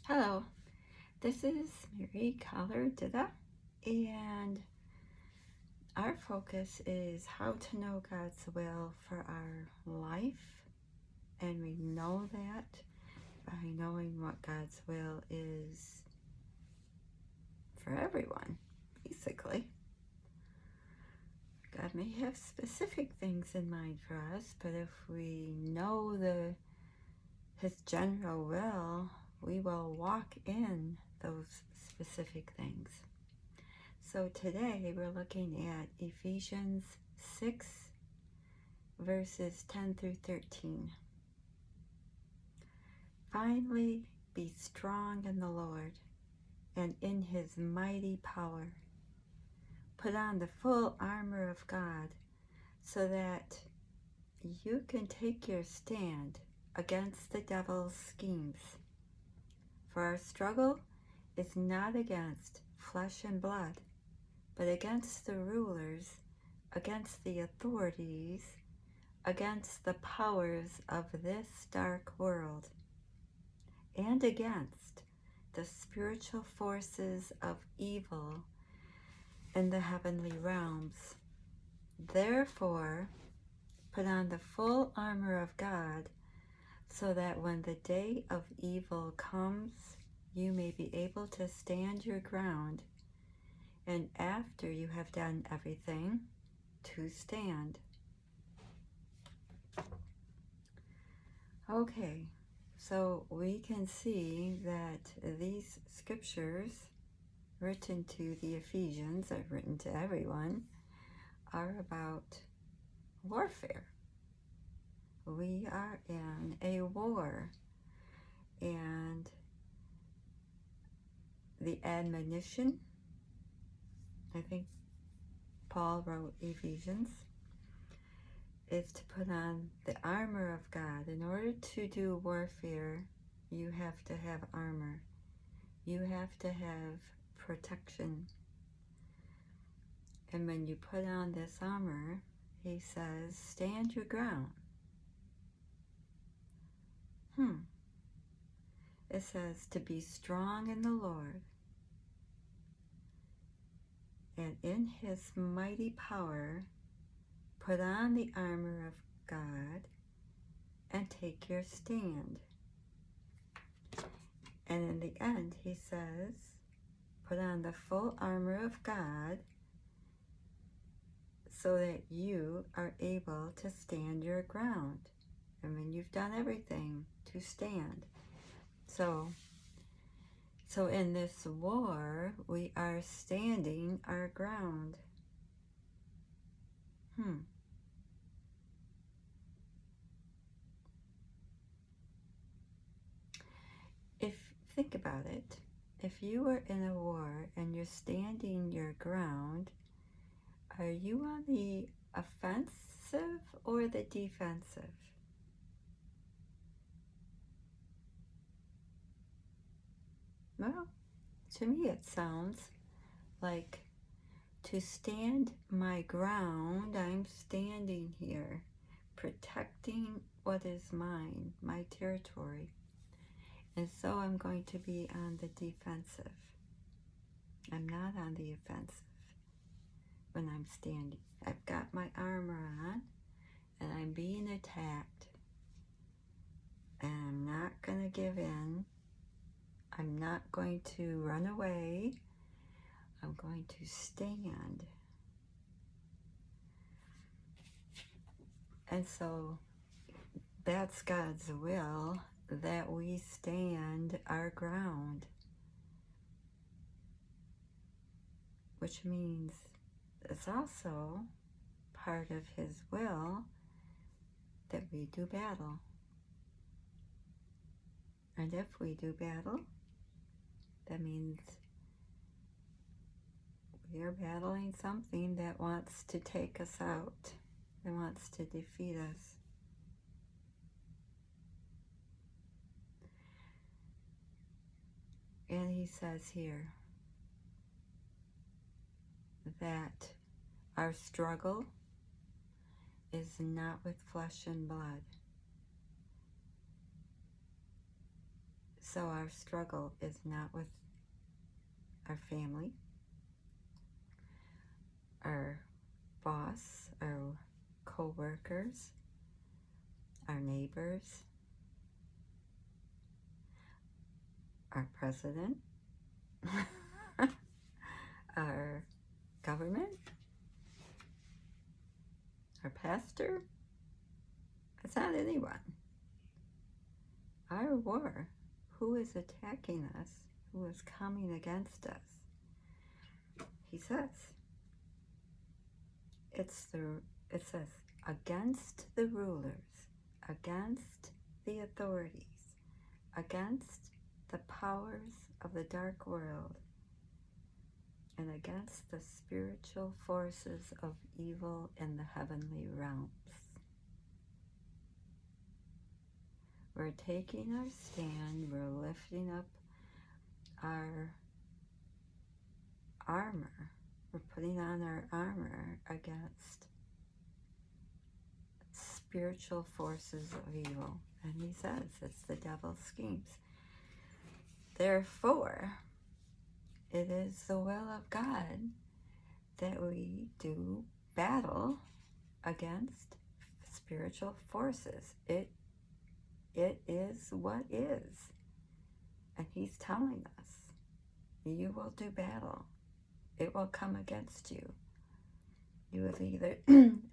Hello, this is Mary Collar-Dida, and our focus is how to know God's will for our life, and we know that by knowing what God's will is for everyone, basically. God may have specific things in mind for us, but if we know His general will, we will walk in those specific things. So today we're looking at Ephesians 6, verses 10 through 13. Finally, be strong in the Lord and in His mighty power. Put on the full armor of God so that you can take your stand against the devil's schemes. For our struggle is not against flesh and blood, but against the rulers, against the authorities, against the powers of this dark world, and against the spiritual forces of evil in the heavenly realms. Therefore, put on the full armor of God, so that when the day of evil comes, you may be able to stand your ground, and after you have done everything, to stand. Okay, so we can see that these scriptures written to the Ephesians, are written to everyone, are about warfare. We are in a war, and the admonition, I think Paul wrote Ephesians, is to put on the armor of God. In order to do warfare, you have to have armor. You have to have protection. And when you put on this armor, he says, stand your ground. It says to be strong in the Lord and in His mighty power. Put on the armor of God and take your stand. And in the end, he says, put on the full armor of God so that you are able to stand your ground. And when you've done everything, to stand. So in this war, we are standing our ground. Think about it. If you were in a war and you're standing your ground, are you on the offensive or the defensive? Well, to me it sounds like to stand my ground, I'm standing here, protecting what is mine, my territory. And so I'm going to be on the defensive. I'm not on the offensive when I'm standing. I've got my armor on and I'm being attacked. And I'm not going to give in. I'm not going to run away. I'm going to stand. And so that's God's will, that we stand our ground. Which means it's also part of His will that we do battle. And if we do battle, that means we are battling something that wants to take us out, that wants to defeat us. And he says here that our struggle is not with flesh and blood. So our struggle is not with our family, our boss, our co-workers, our neighbors, our president, our government, our pastor. It's not anyone. Our war, who is attacking us, who is coming against us? He says, it says, against the rulers, against the authorities, against the powers of the dark world, and against the spiritual forces of evil in the heavenly realms. We're taking our stand, we're lifting up our armor, we're putting on our armor against spiritual forces of evil. And he says it's the devil's schemes. Therefore, it is the will of God that we do battle against spiritual forces. It is what is. And he's telling us, you will do battle. It will come against you. You will either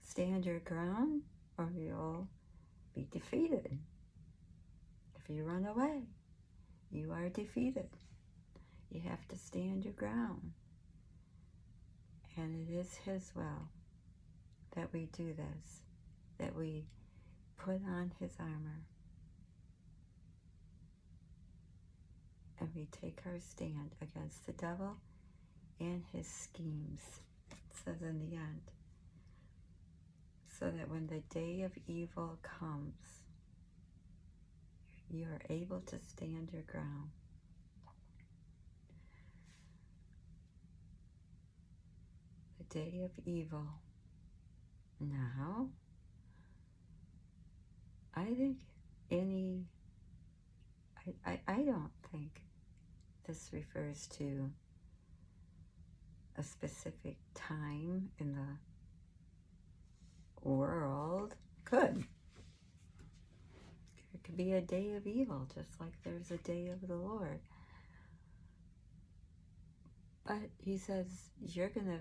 stand your ground or you'll be defeated. If you run away, you are defeated. You have to stand your ground. And it is his will that we do this, that we put on his armor and we take our stand against the devil and his schemes, it says in the end, so that when the day of evil comes, you are able to stand your ground. The day of evil. Now, I think I don't think this refers to a specific time in the world. Could. There could be a day of evil, just like there's a day of the Lord. But he says you're going to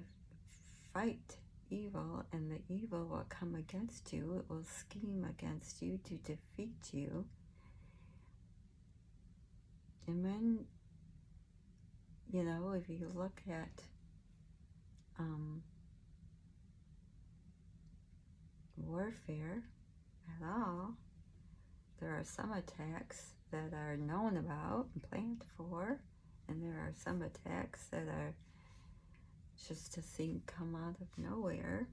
fight evil, and the evil will come against you. It will scheme against you to defeat you. And when, if you look at warfare at all, there are some attacks that are known about and planned for, and there are some attacks that are just to seem come out of nowhere.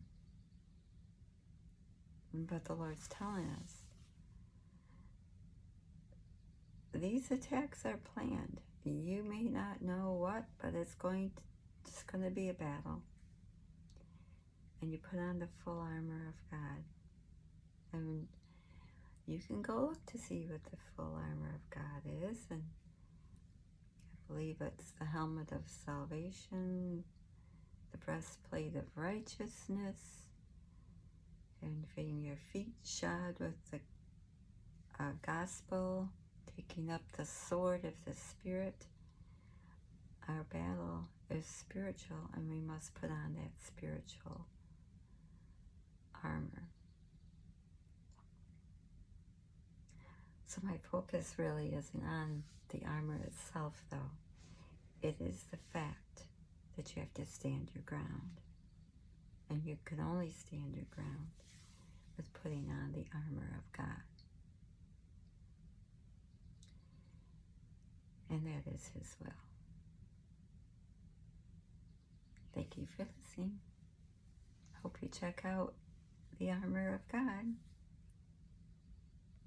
But the Lord's telling us these attacks are planned. You may not know what, but it's going to be a battle. And you put on the full armor of God. And you can go look to see what the full armor of God is. And I believe it's the helmet of salvation, the breastplate of righteousness, and having your feet shod with the gospel, taking up the sword of the Spirit. Our battle is spiritual, and we must put on that spiritual armor. So my focus really isn't on the armor itself, though. It is the fact that you have to stand your ground. And you can only stand your ground with putting on the armor of God. And that is his will. Thank you for listening. Hope you check out the armor of God.